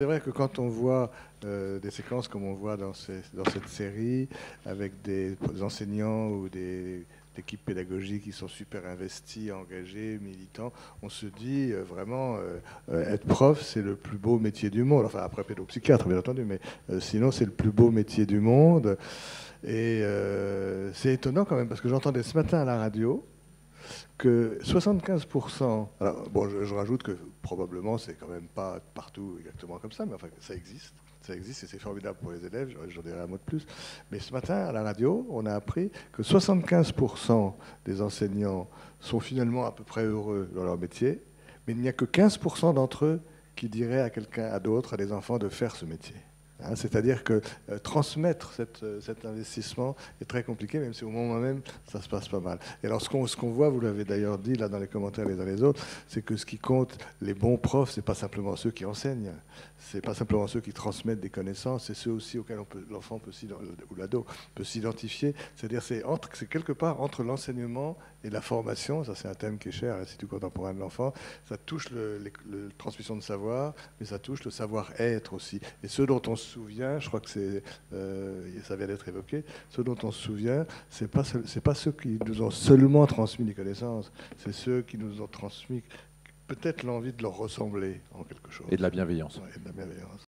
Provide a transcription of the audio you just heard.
C'est vrai que quand on voit des séquences comme on voit dans cette série, avec des enseignants ou des équipes pédagogiques qui sont super investis, engagés, militants, on se dit vraiment, être prof, c'est le plus beau métier du monde. Enfin, après pédopsychiatre, bien entendu, mais sinon, c'est le plus beau métier du monde. Et c'est étonnant quand même, parce que j'entendais ce matin à la radio que 75%, alors bon, je rajoute que probablement c'est quand même pas partout exactement comme ça, mais enfin ça existe et c'est formidable pour les élèves, j'en dirai un mot de plus. Mais ce matin à la radio, on a appris que 75% des enseignants sont finalement à peu près heureux dans leur métier, mais il n'y a que 15% d'entre eux qui diraient à quelqu'un, à d'autres, à des enfants de faire ce métier. Hein, c'est-à-dire que transmettre cet investissement est très compliqué, même si au moment même, ça se passe pas mal. Et alors, ce qu'on voit, vous l'avez d'ailleurs dit là dans les commentaires les uns les autres, c'est que ce qui compte, les bons profs, c'est pas simplement ceux qui enseignent, c'est pas simplement ceux qui transmettent des connaissands, c'est ceux aussi auxquels l'enfant ou l'ado peut s'identifier. C'est-à-dire, c'est quelque part entre l'enseignement et la formation. Ça, c'est un thème qui est cher à l'Institut contemporain de l'enfant. Ça touche la transmission de savoir, mais ça touche le savoir-être aussi. Et ce dont on se souvient, je crois que ça vient d'être évoqué, ce dont on se souvient, c'est pas ceux qui nous ont seulement transmis des connaissances, c'est ceux qui nous ont transmis peut-être l'envie de leur ressembler en quelque chose. Et de la bienveillance. Ouais, et de la bienveillance.